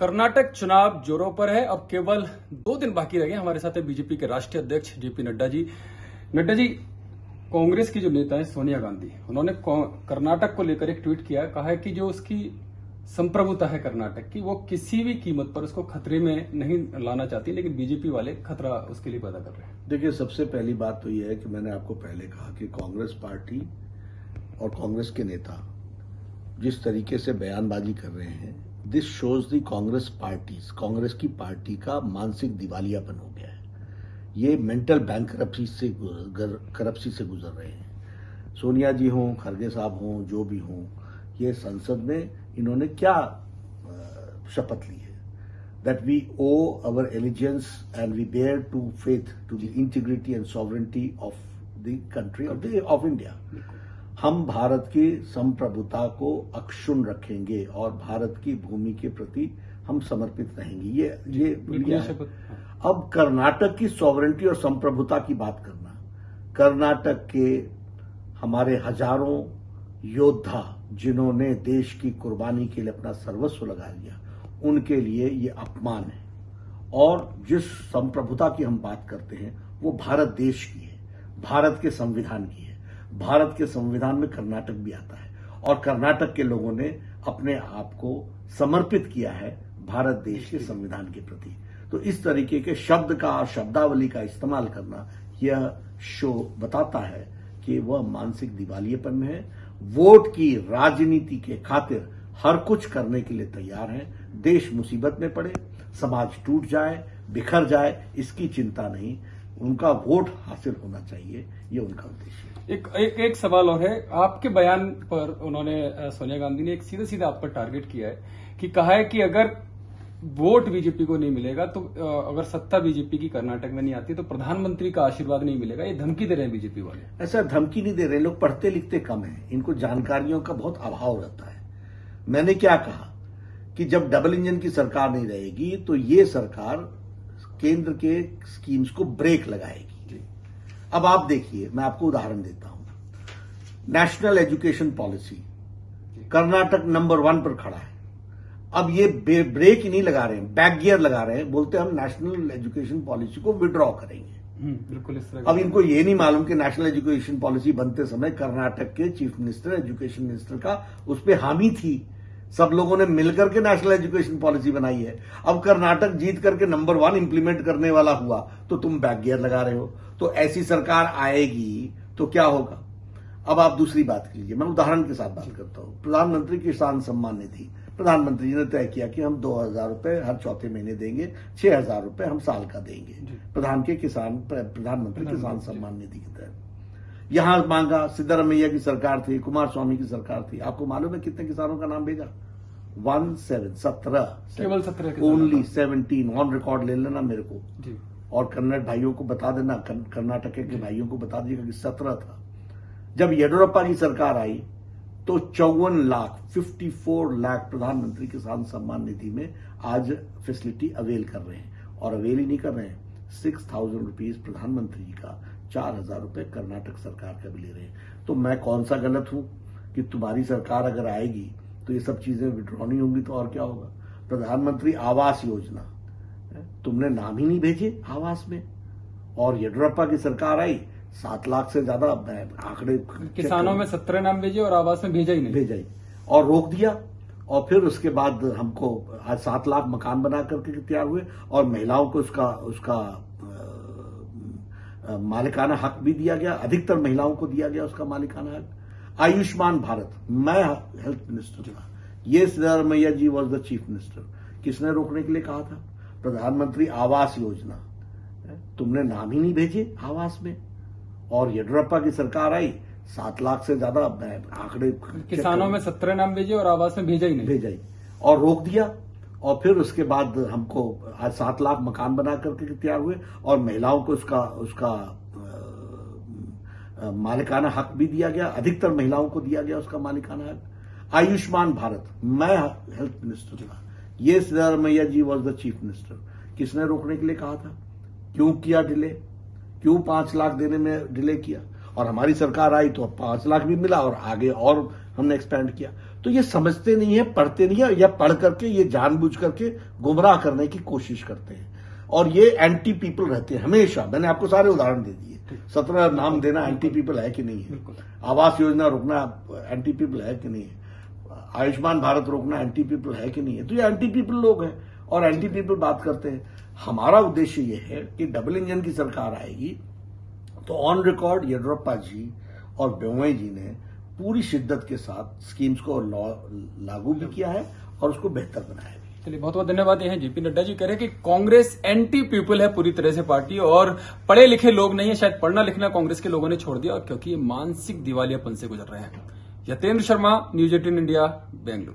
कर्नाटक चुनाव जोरों पर है। अब केवल 2 दिन बाकी रह गए। हमारे साथ है बीजेपी के राष्ट्रीय अध्यक्ष जेपी नड्डा जी। नड्डा जी, कांग्रेस की जो नेता है सोनिया गांधी, उन्होंने कर्नाटक को लेकर एक ट्वीट किया, कहा है कि जो उसकी संप्रभुता है कर्नाटक की, वो किसी भी कीमत पर उसको खतरे में नहीं लाना चाहती, लेकिन बीजेपी वाले खतरा उसके लिए पैदा कर रहे हैं। देखिए, सबसे पहली बात तो यह है कि मैंने आपको पहले कहा कि कांग्रेस पार्टी और कांग्रेस के नेता जिस तरीके से बयानबाजी कर रहे हैं, दिस शोज दी कांग्रेस की पार्टी का मानसिक दिवालियापन हो गया है। ये मेंटल बैंकरप्सी से गुजर रहे हैं। सोनिया जी हों, खरगे साहब हों, जो भी हों, ये संसद में इन्होंने क्या शपथ ली है, that we owe our allegiance and we bear true faith to the integrity and sovereignty of the country of India. हम भारत की संप्रभुता को अक्षुण्ण रखेंगे और भारत की भूमि के प्रति हम समर्पित रहेंगे। ये अब कर्नाटक की सॉवरेंटी और संप्रभुता की बात करना, कर्नाटक के हमारे हजारों योद्धा जिन्होंने देश की कुर्बानी के लिए अपना सर्वस्व लगा दिया, उनके लिए ये अपमान है। और जिस संप्रभुता की हम बात करते हैं वो भारत देश की है, भारत के संविधान की है। भारत के संविधान में कर्नाटक भी आता है और कर्नाटक के लोगों ने अपने आप को समर्पित किया है भारत देश के संविधान के प्रति। तो इस तरीके के शब्द का और शब्दावली का इस्तेमाल करना, यह शो बताता है कि वह मानसिक दिवालियेपन में है। वोट की राजनीति के खातिर हर कुछ करने के लिए तैयार हैं। देश मुसीबत में पड़े, समाज टूट जाए, बिखर जाए, इसकी चिंता नहीं, उनका वोट हासिल होना चाहिए, ये उनका उद्देश्य है। एक सवाल और है, आपके बयान पर उन्होंने, सोनिया गांधी ने एक सीधे सीधे आप पर टारगेट किया है कि कहा है कि अगर वोट बीजेपी को नहीं मिलेगा तो अगर सत्ता बीजेपी की कर्नाटक में नहीं आती तो प्रधानमंत्री का आशीर्वाद नहीं मिलेगा। ये धमकी दे रहे हैं बीजेपी वाले। ऐसा धमकी नहीं दे रहे, लोग पढ़ते लिखते कम है, इनको जानकारियों का बहुत अभाव रहता है। मैंने क्या कहा कि जब डबल इंजन की सरकार नहीं रहेगी तो ये सरकार केंद्र के स्कीम्स को ब्रेक लगाएगी। अब आप देखिए, मैं आपको उदाहरण देता हूं। National education policy, Karnataka number 1 पर खड़ा है। अब ये ब्रेक ही नहीं लगा रहे हैं, बैक गियर लगा रहे हैं, बोलते हम नेशनल एजुकेशन पॉलिसी को विड्रॉ करेंगे। बिल्कुल इस तरह। अब इनको ये नहीं मालूम कि नेशनल एजुकेशन पॉलिसी बनते समय कर्नाटक के चीफ मिनिस्टर, एजुकेशन मिनिस्टर का उस पर हामी थी। सब लोगों ने मिलकर के नेशनल एजुकेशन पॉलिसी बनाई है। अब कर्नाटक जीत करके नंबर 1 इंप्लीमेंट करने वाला हुआ तो तुम बैक गियर लगा रहे हो। तो ऐसी सरकार आएगी तो क्या होगा। अब आप दूसरी बात कीजिए, मैं उदाहरण के साथ बात करता हूं। प्रधानमंत्री किसान सम्मान निधि, प्रधानमंत्री जी ने तय किया कि हम 2,000 रुपए हर चौथे महीने देंगे, 6,000 रुपए हम साल का देंगे प्रधानमंत्री किसान सम्मान निधि के तहत। यहां मांगा, सिद्धरामैया की सरकार थी, कुमार स्वामी की सरकार थी। आपको मालूम है कितने किसानों का नाम भेजा? 17 ओनली 17 ऑन रिकॉर्ड ले लेना मेरे को जी। और कन्नड़ भाइयों को बता देना, कर्नाटक के भाइयों को बता दीजिएगा कि 17 था। जब येडियुरप्पा की सरकार आई तो 54 लाख प्रधानमंत्री किसान सम्मान निधि में आज फैसिलिटी अवेल कर रहे हैं। और अवेल ही नहीं कर रहे हैं, 6,000 रुपीज प्रधानमंत्री जी का, 4,000 रुपए कर्नाटक सरकार का भी ले रहे हैं। तो मैं कौन सा गलत हूं कि तुम्हारी सरकार अगर आएगी तो ये सब चीजें विड्रॉ नहीं होंगी तो और क्या होगा। प्रधानमंत्री आवास योजना, तुमने नाम ही नहीं भेजे आवास में। और येडियुरप्पा की सरकार आई, 7 लाख से ज्यादा आंकड़े, किसानों में 17 नाम भेजे और आवास में भेजा ही और रोक दिया। और फिर उसके बाद हमको आज 7 लाख मकान बना करके तैयार हुए और महिलाओं को उसका मालिकाना हक भी दिया गया, अधिकतर महिलाओं को दिया गया उसका मालिकाना हक। आयुष्मान भारत, मैं हेल्थ मिनिस्टर था, ये सिद्धरामैया जी वॉज द चीफ मिनिस्टर। किसने रोकने के लिए कहा था? प्रधानमंत्री आवास योजना, तुमने नाम ही नहीं भेजे आवास में। और येडियुरप्पा की सरकार आई, 7 लाख से ज्यादा आंकड़े, किसानों में 17 नाम भेजे और आवास में भेजा ही और रोक दिया। और फिर उसके बाद हमको आज 7 लाख मकान बना करके तैयार हुए और महिलाओं को उसका मालिकाना हक भी दिया गया, अधिकतर महिलाओं को दिया गया उसका मालिकाना हक। आयुष्मान भारत, मैं हेल्थ मिनिस्टर था, ये सिद्धरामैया जी वॉज द चीफ मिनिस्टर। किसने रोकने के लिए कहा था? क्यों किया डिले? क्यों 5 लाख देने में डिले किया? और हमारी सरकार आई तो 5 लाख भी मिला और आगे और हमने एक्सपेंड किया। तो ये समझते नहीं है, पढ़ते नहीं है, या पढ़ करके ये जानबूझ करके गुमराह करने की कोशिश करते हैं और ये एंटी पीपल रहते हैं हमेशा। मैंने आपको सारे उदाहरण दे दिए, 17 नाम देना एंटी पीपल है कि नहीं है, आवास योजना रोकना एंटी पीपल है कि नहीं है, आयुष्मान भारत रोकना एंटी पीपल है कि नहीं है। तो ये एंटी पीपल लोग हैं और एंटी पीपल बात करते हैं। हमारा उद्देश्य ये है कि डबल इंजन की सरकार आएगी तो ऑन रिकॉर्ड येडियुरप्पा जी और बोम्मई जी ने पूरी शिद्दत के साथ स्कीम्स को लागू भी किया है और उसको बेहतर बनाया भी। चलिए, बहुत बहुत धन्यवाद। ये हैं जेपी नड्डा जी, कह रहे हैं कि कांग्रेस एंटी पीपल है पूरी तरह से पार्टी, और पढ़े लिखे लोग नहीं है, शायद पढ़ना लिखना कांग्रेस के लोगों ने छोड़ दिया, और क्योंकि ये मानसिक दिवालियापन से गुजर रहे हैं। Yatendra Sharma, news 18 India, Bengaluru.